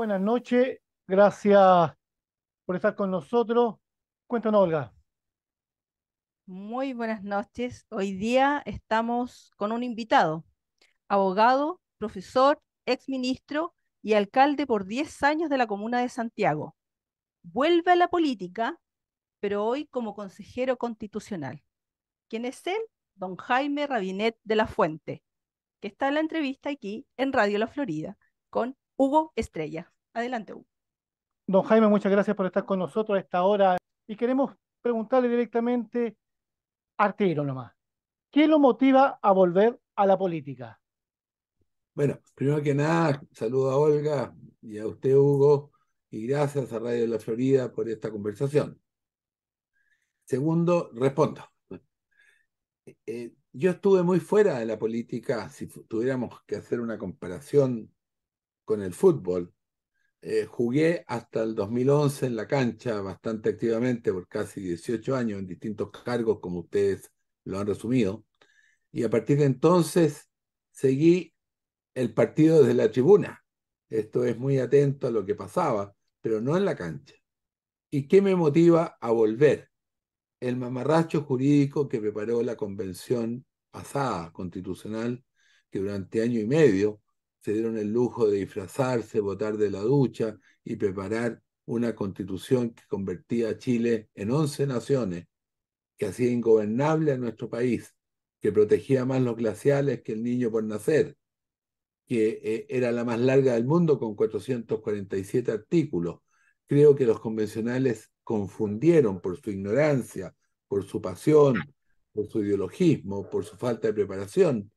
buenas noches. Gracias por estar con nosotros. Cuéntanos, Olga. Muy buenas noches. Hoy día estamos con un invitado, abogado, profesor, exministro y alcalde por 10 años de la comuna de Santiago. Vuelve a la política, pero hoy como consejero constitucional. ¿Quién es él? Don Jaime Rabinet de la Fuente, que está en la entrevista aquí en Radio La Florida con Hugo Estrella. Adelante, Hugo. Don Jaime, muchas gracias por estar con nosotros a esta hora. Y queremos preguntarle directamente, al tiro nomás, ¿qué lo motiva a volver a la política? Bueno, primero que nada, saludo a Olga y a usted, Hugo, y gracias a Radio La Florida por esta conversación. Segundo, respondo. Yo estuve muy fuera de la política, si tuviéramos que hacer una comparación con el fútbol. Jugué hasta el 2011 en la cancha bastante activamente por casi 18 años en distintos cargos, como ustedes lo han resumido, y a partir de entonces seguí el partido desde la tribuna. Esto es muy atento a lo que pasaba, pero no en la cancha. ¿Y qué me motiva a volver? El mamarracho jurídico que preparó la convención pasada, constitucional, que durante año y medio se dieron el lujo de disfrazarse, votar de la ducha y preparar una constitución que convertía a Chile en 11 naciones, que hacía ingobernable a nuestro país, que protegía más los glaciales que el niño por nacer, que era la más larga del mundo con 447 artículos. Creo que los convencionales confundieron por su ignorancia, por su pasión, por su ideologismo, por su falta de preparación,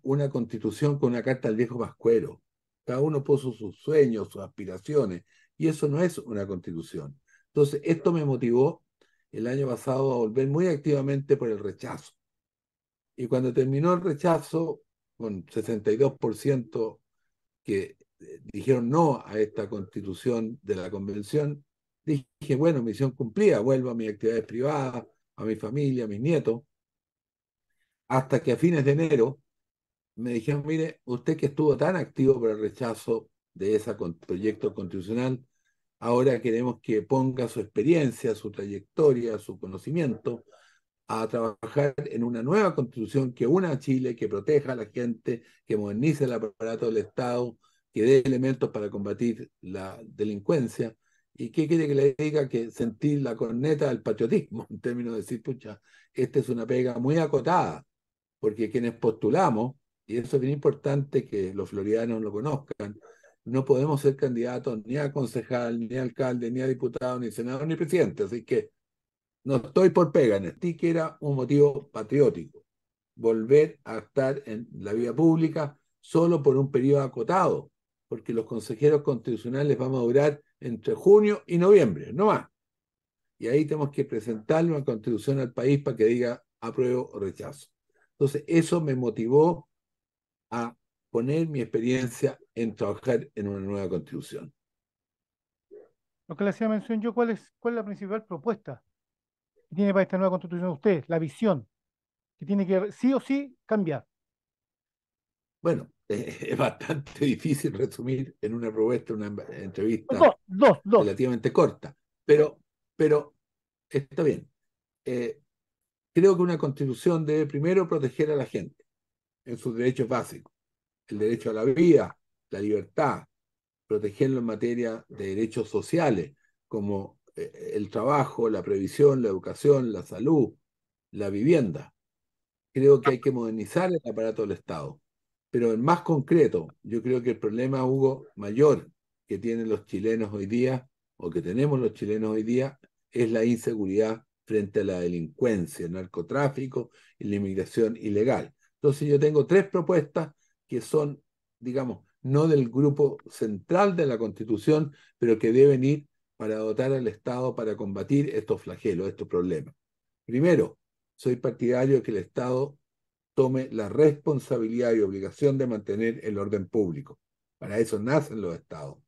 una constitución con una carta al viejo pascuero. Cada uno puso sus sueños, sus aspiraciones, y eso no es una constitución. Entonces, esto me motivó el año pasado a volver muy activamente por el rechazo. Y cuando terminó el rechazo, con 62% que dijeron no a esta constitución de la convención, dije, bueno, misión cumplida, vuelvo a mis actividades privadas, a mi familia, a mis nietos, hasta que a fines de enero me dijeron, mire, usted que estuvo tan activo por el rechazo de ese proyecto constitucional, ahora queremos que ponga su experiencia, su trayectoria, su conocimiento a trabajar en una nueva constitución que una a Chile, que proteja a la gente, que modernice el aparato del Estado, que dé elementos para combatir la delincuencia. ¿Y qué quiere que le diga? Que sentir la corneta del patriotismo, en términos de decir, pucha, esta es una pega muy acotada, porque quienes postulamos, y eso es bien importante que los floridanos lo conozcan, no podemos ser candidatos ni a concejal, ni a alcalde, ni a diputado, ni senador, ni presidente. Así que no estoy por pega, en ti que era un motivo patriótico, volver a estar en la vida pública solo por un periodo acotado, porque los consejeros constitucionales vamos a durar entre junio y noviembre, no más. Y ahí tenemos que presentarle una constitución al país para que diga apruebo o rechazo. Entonces, eso me motivó a poner mi experiencia en trabajar en una nueva constitución. Lo que le hacía mención yo, ¿cuál es la principal propuesta que tiene para esta nueva constitución usted? La visión, que tiene que sí o sí cambiar. Bueno, es bastante difícil resumir en una propuesta, una entrevista Dos. relativamente corta, pero está bien. Eh, Creo que una constitución debe primero proteger a la gente en sus derechos básicos, el derecho a la vida, la libertad, protegerlo en materia de derechos sociales, como el trabajo, la previsión, la educación, la salud, la vivienda. Creo que hay que modernizar el aparato del Estado. Pero en más concreto, yo creo que el problema, Hugo, mayor que tienen los chilenos hoy día, o que tenemos los chilenos hoy día, es la inseguridad frente a la delincuencia, el narcotráfico y la inmigración ilegal. Entonces yo tengo tres propuestas que son, digamos, no del grupo central de la Constitución, pero que deben ir para dotar al Estado para combatir estos flagelos, estos problemas. Primero, soy partidario de que el Estado tome la responsabilidad y obligación de mantener el orden público. Para eso nacen los estados.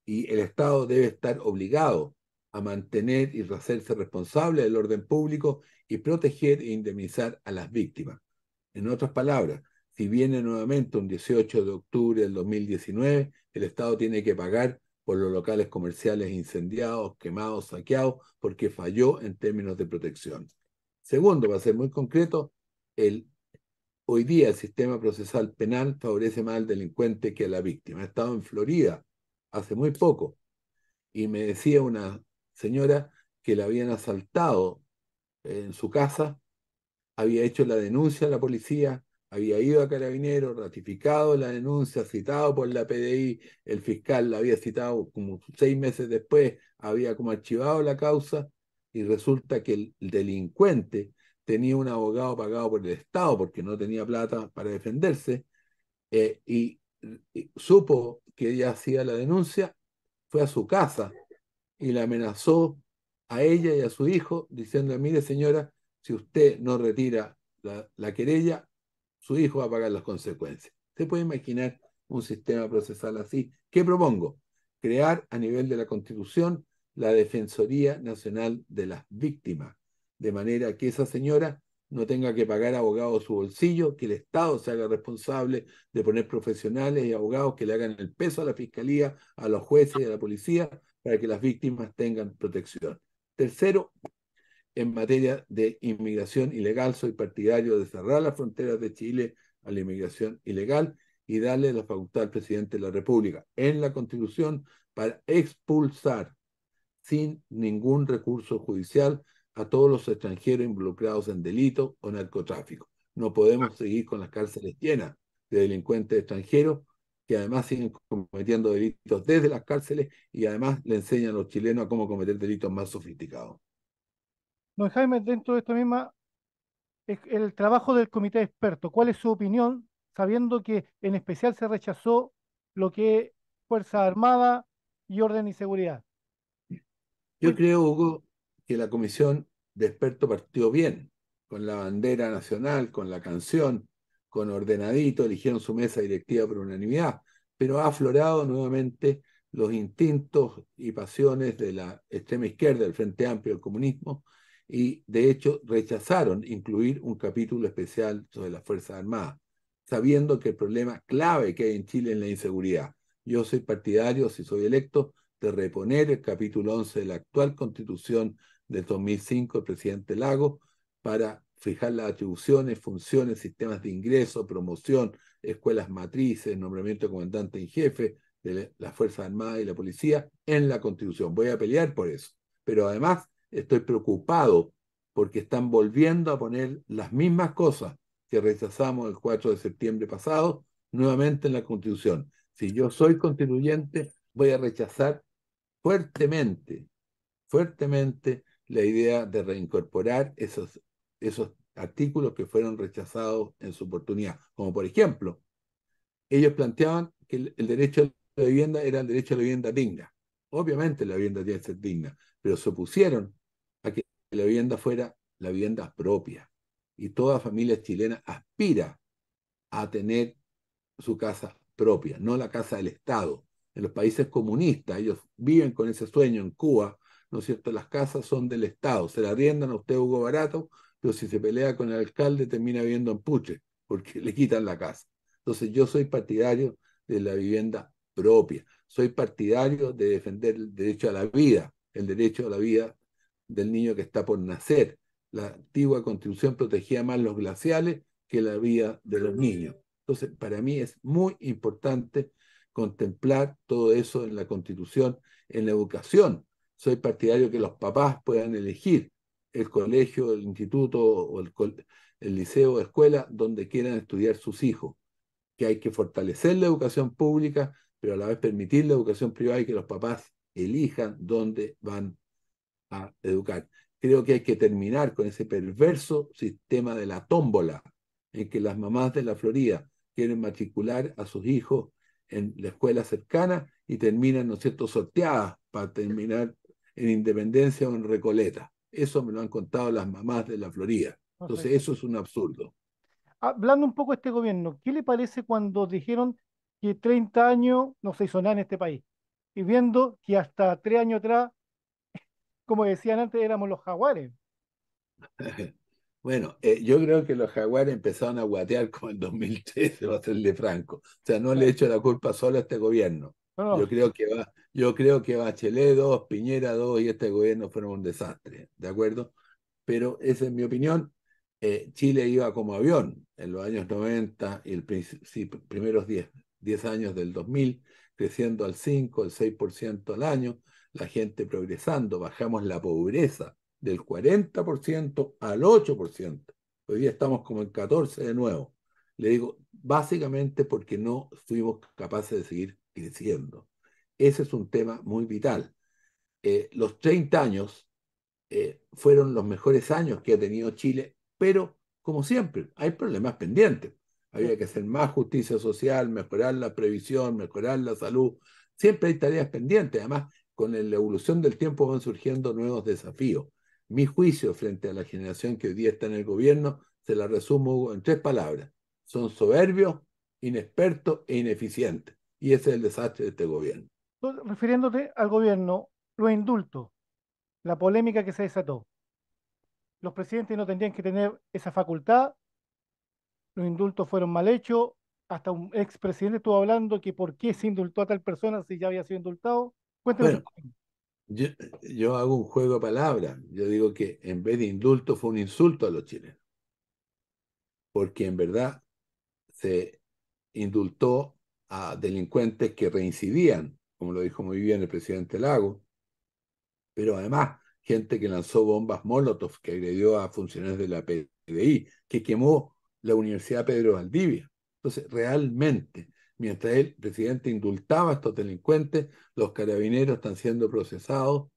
Y el Estado debe estar obligado a mantener y hacerse responsable del orden público y proteger e indemnizar a las víctimas. En otras palabras, si viene nuevamente un 18 de octubre del 2019, el Estado tiene que pagar por los locales comerciales incendiados, quemados, saqueados, porque falló en términos de protección. Segundo, para ser muy concreto, hoy día el sistema procesal penal favorece más al delincuente que a la víctima. He estado en Florida hace muy poco y me decía una señora que la habían asaltado en su casa, había hecho la denuncia a la policía, había ido a Carabineros, ratificado la denuncia, citado por la PDI, el fiscal la había citado como 6 meses después, había como archivado la causa y resulta que el delincuente tenía un abogado pagado por el Estado porque no tenía plata para defenderse y supo que ella hacía la denuncia, fue a su casa y la amenazó a ella y a su hijo, diciendo, mire señora, si usted no retira la querella, su hijo va a pagar las consecuencias. ¿Usted puede imaginar un sistema procesal así? ¿Qué propongo? Crear a nivel de la Constitución la Defensoría Nacional de las Víctimas, de manera que esa señora no tenga que pagar abogados de su bolsillo, que el Estado se haga responsable de poner profesionales y abogados que le hagan el peso a la Fiscalía, a los jueces y a la policía para que las víctimas tengan protección. Tercero, en materia de inmigración ilegal, soy partidario de cerrar las fronteras de Chile a la inmigración ilegal y darle la facultad al presidente de la República en la Constitución para expulsar sin ningún recurso judicial a todos los extranjeros involucrados en delitos o narcotráfico. No podemos seguir con las cárceles llenas de delincuentes extranjeros que además siguen cometiendo delitos desde las cárceles y además le enseñan a los chilenos a cómo cometer delitos más sofisticados. Don Jaime, dentro de esta misma, el trabajo del comité de expertos, ¿cuál es su opinión, sabiendo que en especial se rechazó lo que es Fuerza Armada y Orden y Seguridad? Yo Pues, creo, Hugo, que la comisión de expertos partió bien, con la bandera nacional, con la canción, con ordenadito, eligieron su mesa directiva por unanimidad, pero ha aflorado nuevamente los instintos y pasiones de la extrema izquierda, del Frente Amplio del comunismo, y de hecho rechazaron incluir un capítulo especial sobre las Fuerzas Armadas, sabiendo que el problema clave que hay en Chile es la inseguridad. Yo soy partidario, si soy electo, de reponer el capítulo 11 de la actual constitución del 2005 del presidente Lago para fijar las atribuciones, funciones, sistemas de ingreso, promoción, escuelas matrices, nombramiento de comandante en jefe de las Fuerzas Armadas y la Policía en la constitución. Voy a pelear por eso. Pero además estoy preocupado porque están volviendo a poner las mismas cosas que rechazamos el 4 de septiembre pasado nuevamente en la constitución. Si yo soy constituyente, voy a rechazar fuertemente, fuertemente la idea de reincorporar esos artículos que fueron rechazados en su oportunidad. Como por ejemplo, ellos planteaban que el derecho a la vivienda era el derecho a la vivienda digna. Obviamente la vivienda tiene que ser digna, pero se opusieron a que la vivienda fuera la vivienda propia. Y toda familia chilena aspira a tener su casa propia, no la casa del Estado. En los países comunistas, ellos viven con ese sueño en Cuba, ¿no es cierto? Las casas son del Estado, se la arriendan a usted, Hugo Barato, pero si se pelea con el alcalde termina viviendo en Puche, porque le quitan la casa. Entonces yo soy partidario de la vivienda propia, soy partidario de defender el derecho a la vida, el derecho a la vida del niño que está por nacer. La antigua constitución protegía más los glaciales que la vida de los niños. Entonces, para mí es muy importante contemplar todo eso en la Constitución, en la educación. Soy partidario que los papás puedan elegir el colegio, el instituto o el liceo o escuela donde quieran estudiar sus hijos, que hay que fortalecer la educación pública, pero a la vez permitir la educación privada y que los papás elijan dónde van a educar. Creo que hay que terminar con ese perverso sistema de la tómbola, en que las mamás de la Florida quieren matricular a sus hijos en la escuela cercana y terminan, ¿no es cierto?, sorteadas para terminar en Independencia o en Recoleta. Eso me lo han contado las mamás de la Florida. Entonces, perfecto. eso es un absurdo. Hablando un poco de este gobierno, ¿qué le parece cuando dijeron que 30 años no se hizo nada en este país? Y viendo que hasta 3 años atrás, como decían antes, éramos los jaguares. Bueno, yo creo que los jaguares empezaron a guatear como en 2013, va a ser de Franco. O sea, no le Claro. echo la culpa solo a este gobierno. No, no, Yo creo que Bachelet 2, Piñera 2 y este gobierno fueron un desastre, ¿de acuerdo? Pero esa es mi opinión. Chile iba como avión en los años 90 y sí, primeros 10 años del 2000, creciendo al 5, al 6% al año, la gente progresando, bajamos la pobreza del 40% al 8%. Hoy día estamos como en 14 de nuevo. Le digo, básicamente porque no fuimos capaces de seguir creciendo. Ese es un tema muy vital. Los 30 años fueron los mejores años que ha tenido Chile, pero como siempre, hay problemas pendientes. sí. Había que hacer más justicia social, mejorar la previsión, mejorar la salud. Siempre hay tareas pendientes. Además, con la evolución del tiempo van surgiendo nuevos desafíos. Mi juicio frente a la generación que hoy día está en el gobierno se la resumo en 3 palabras. Son soberbios, inexpertos e ineficientes. Y ese es el desastre de este gobierno. Tú, refiriéndote al gobierno, los indultos, la polémica que se desató. Los presidentes no tendrían que tener esa facultad, los indultos fueron mal hechos, hasta un expresidente estuvo hablando que por qué se indultó a tal persona si ya había sido indultado. Cuénteme su Bueno, opinión. Yo, yo hago un juego de palabras. Yo digo que en vez de indulto fue un insulto a los chilenos, porque en verdad se indultó a delincuentes que reincidían, como lo dijo muy bien el presidente Lago, pero además gente que lanzó bombas Molotov, que agredió a funcionarios de la PDI, que quemó la Universidad Pedro Valdivia. Entonces, realmente, mientras el presidente indultaba a estos delincuentes, los carabineros están siendo procesados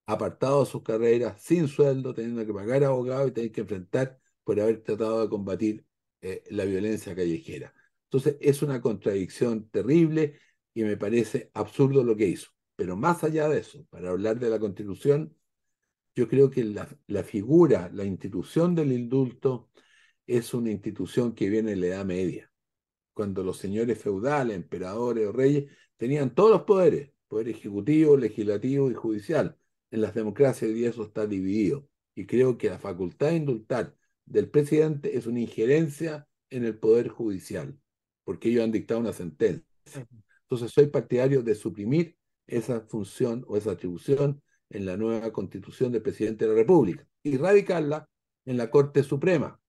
apartados de sus carreras, sin sueldo, teniendo que pagar abogados y tener que enfrentar por haber tratado de combatir la violencia callejera. Entonces, es una contradicción terrible y me parece absurdo lo que hizo. Pero más allá de eso, para hablar de la Constitución, yo creo que la figura, la institución del indulto es una institución que viene en la Edad Media, cuando los señores feudales, emperadores o reyes tenían todos los poderes, poder ejecutivo, legislativo y judicial. En las democracias hoy día eso está dividido. Y creo que la facultad de indultar del presidente es una injerencia en el poder judicial, porque ellos han dictado una sentencia. Entonces soy partidario de suprimir esa función o esa atribución en la nueva constitución del presidente de la República y radicarla en la Corte Suprema,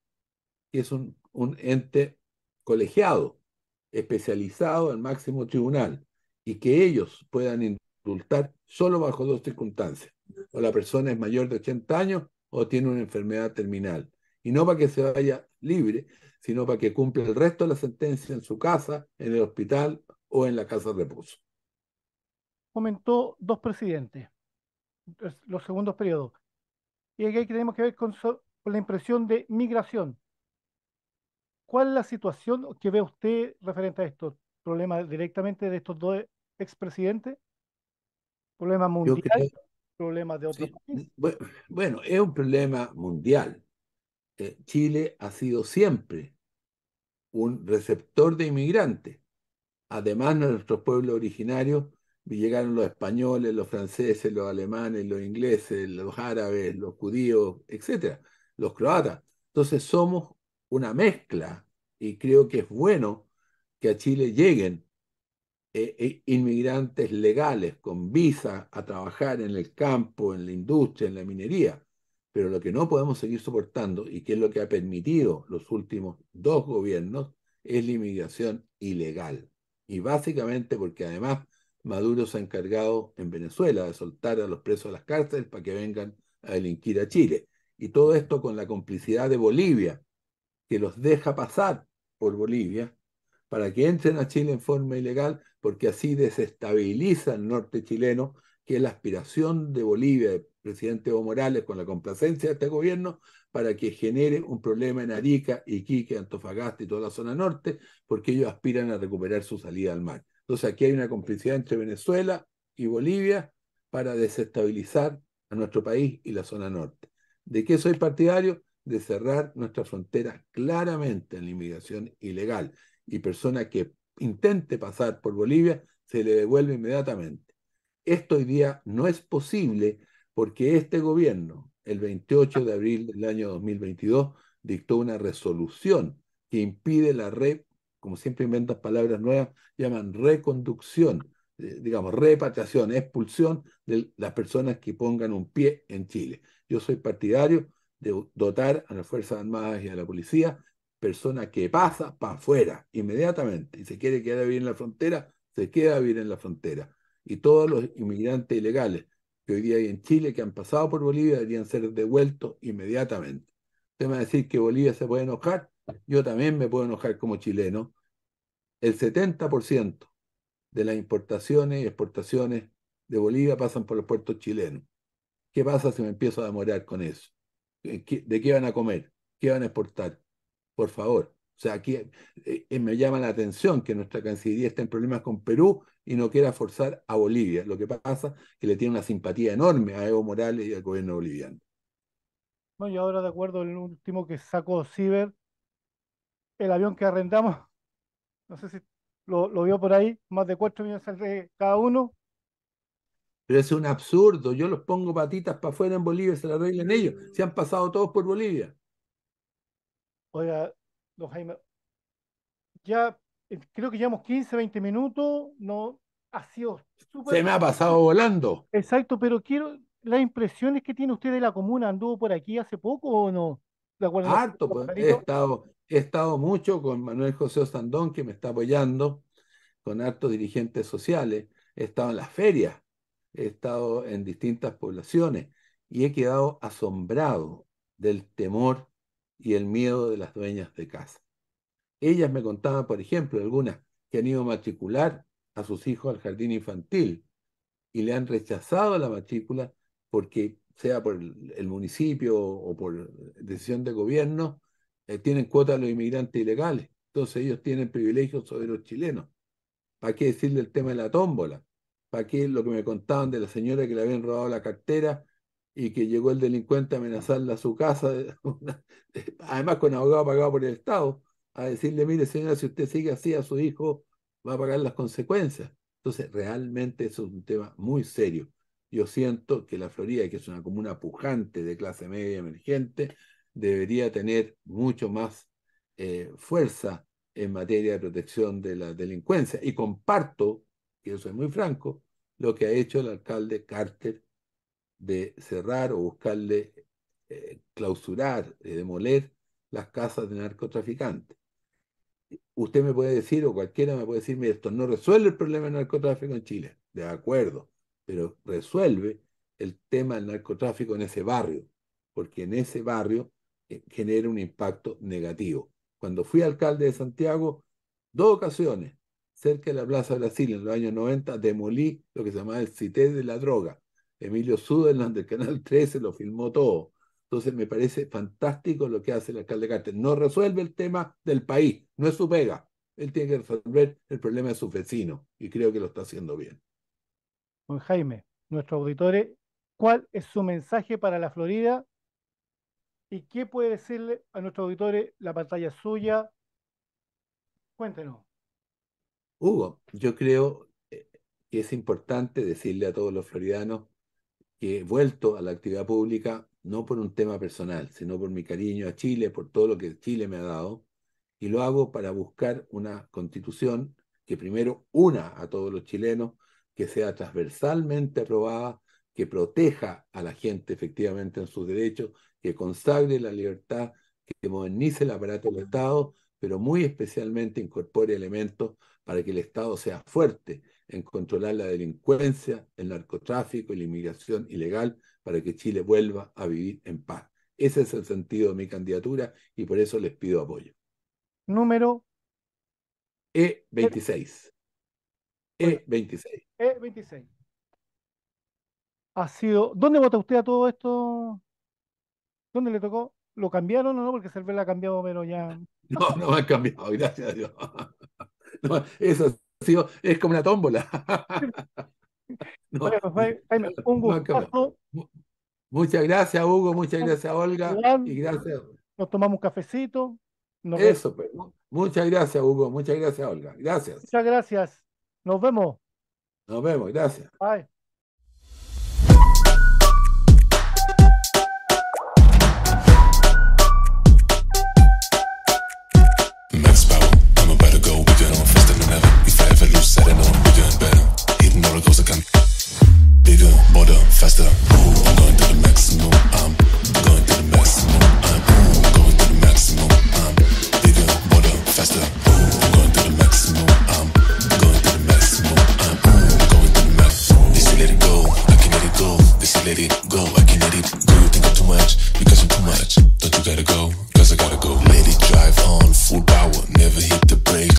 que es un ente colegiado, especializado al máximo tribunal, y que ellos puedan indultar solo bajo 2 circunstancias. O la persona es mayor de 80 años o tiene una enfermedad terminal. Y no para que se vaya libre, sino para que cumpla el resto de la sentencia en su casa, en el hospital o en la casa de reposo. Comentó dos presidentes, los segundos periodos. Y aquí tenemos que ver con la impresión de migración. ¿Cuál es la situación que ve usted referente a estos problemas directamente de estos dos expresidentes? ¿Problemas Yo mundiales? creo, ¿Problemas de otros sí, países? bueno, es un problema mundial. Chile ha sido siempre un receptor de inmigrantes. Además, nuestros pueblos originarios llegaron los españoles, los franceses, los alemanes, los ingleses, los árabes, los judíos, etcétera, los croatas. Entonces somos una mezcla y creo que es bueno que a Chile lleguen inmigrantes legales con visa a trabajar en el campo, en la industria, en la minería. Pero lo que no podemos seguir soportando y que es lo que ha permitido los últimos 2 gobiernos es la inmigración ilegal. Y básicamente porque además Maduro se ha encargado en Venezuela de soltar a los presos a las cárceles para que vengan a delinquir a Chile. Y todo esto con la complicidad de Bolivia, que los deja pasar por Bolivia para que entren a Chile en forma ilegal, porque así desestabiliza el norte chileno, que es la aspiración de Bolivia, del presidente Evo Morales, con la complacencia de este gobierno, para que genere un problema en Arica, Iquique, Antofagasta y toda la zona norte, porque ellos aspiran a recuperar su salida al mar. Entonces aquí hay una complicidad entre Venezuela y Bolivia para desestabilizar a nuestro país y la zona norte. ¿De qué soy partidario? De cerrar nuestra frontera claramente en la inmigración ilegal y persona que intente pasar por Bolivia se le devuelve inmediatamente. Esto hoy día no es posible porque este gobierno, el 28 de abril del año 2022, dictó una resolución que impide como siempre inventan palabras nuevas, llaman reconducción, digamos, repatriación, expulsión de las personas que pongan un pie en Chile. Yo soy partidario de dotar a las Fuerzas Armadas y a la policía persona que pasa para afuera inmediatamente y se quiere quedar a vivir en la frontera, se queda a vivir en la frontera. Y todos los inmigrantes ilegales que hoy día hay en Chile, que han pasado por Bolivia, deberían ser devueltos inmediatamente. Usted me va a decir que Bolivia se puede enojar, yo también me puedo enojar como chileno. El 70% de las importaciones y exportaciones de Bolivia pasan por los puertos chilenos. ¿Qué pasa si me empiezo a demorar con eso? ¿De qué van a comer? ¿Qué van a exportar? Por favor. O sea, aquí me llama la atención que nuestra Cancillería está en problemas con Perú y no quiera forzar a Bolivia. Lo que pasa es que le tiene una simpatía enorme a Evo Morales y al gobierno boliviano. No, y ahora de acuerdo al último que sacó Ciber, el avión que arrendamos, no sé si lo vio por ahí, más de 4 millones de cada uno. Pero es un absurdo. Yo los pongo patitas para afuera en Bolivia y se la arreglen ellos. Se han pasado todos por Bolivia. Oiga, don Jaime, ya creo que llevamos 15, 20 minutos, no ha sido Se súper me ha pasado volando. exacto, pero quiero las impresiones que tiene usted de la comuna. ¿Anduvo por aquí hace poco o no? De acuerdo a Harto, nuestro pues. pajarito. He estado mucho con Manuel José Osandón, que me está apoyando, con hartos dirigentes sociales. He estado en las ferias, he estado en distintas poblaciones y he quedado asombrado del temor y el miedo de las dueñas de casa. Ellas me contaban, por ejemplo, algunas que han ido a matricular a sus hijos al jardín infantil y le han rechazado la matrícula porque, sea por el municipio o por decisión de gobierno, tienen cuota a los inmigrantes ilegales. Entonces ellos tienen privilegios sobre los chilenos. ¿Para qué decirle el tema de la tómbola? ¿Para qué lo que me contaban de la señora que le habían robado la cartera y que llegó el delincuente a amenazarla a su casa, además con abogado pagado por el Estado, a decirle, mire señora, si usted sigue así a su hijo, va a pagar las consecuencias? Entonces, realmente eso es un tema muy serio. Yo siento que la Florida, que es una comuna pujante de clase media emergente, debería tener mucho más fuerza en materia de protección de la delincuencia. Y comparto, y eso es muy franco, lo que ha hecho el alcalde Carter de cerrar o buscarle clausurar, demoler las casas de narcotraficantes. Usted me puede decir, o cualquiera me puede decir, mira, esto no resuelve el problema del narcotráfico en Chile. De acuerdo, pero resuelve el tema del narcotráfico en ese barrio, porque en ese barrio genera un impacto negativo. Cuando fui alcalde de Santiago, 2 ocasiones, cerca de la Plaza Brasil, en los años 90, demolí lo que se llamaba el CITES de la droga. Emilio Sutherland del Canal 13 lo filmó todo. Entonces me parece fantástico lo que hace el alcalde Carter. No resuelve el tema del país, no es su pega. Él tiene que resolver el problema de sus vecinos y creo que lo está haciendo bien. Don Jaime, nuestros auditores, ¿cuál es su mensaje para la Florida? ¿Y qué puede decirle a nuestros auditores? La pantalla es suya. Cuéntenos. Hugo, yo creo que es importante decirle a todos los floridanos que he vuelto a la actividad pública no por un tema personal, sino por mi cariño a Chile, por todo lo que Chile me ha dado, y lo hago para buscar una constitución que primero una a todos los chilenos, que sea transversalmente aprobada, que proteja a la gente efectivamente en sus derechos, que consagre la libertad, que modernice el aparato del Estado, pero muy especialmente incorpore elementos para que el Estado sea fuerte en controlar la delincuencia, el narcotráfico y la inmigración ilegal para que Chile vuelva a vivir en paz. Ese es el sentido de mi candidatura y por eso les pido apoyo. Número E26. oiga, E26. E26. Ha sido. ¿Dónde vota usted a todo esto? ¿Dónde le tocó? ¿Lo cambiaron o no? Porque Cervel la ha cambiado, pero ya. No, no me han cambiado, gracias a Dios. No, eso ha sido, es como una tómbola. No, Bueno, Jaime, un no han cambiado. gustazo. Muchas gracias, Hugo, muchas gracias, Olga, Igual, y gracias. nos tomamos un cafecito. Nos vemos. Eso, pues. Muchas gracias, Hugo, muchas gracias, Olga. Gracias. Muchas gracias. Nos vemos. Nos vemos, gracias. Bye. Festival.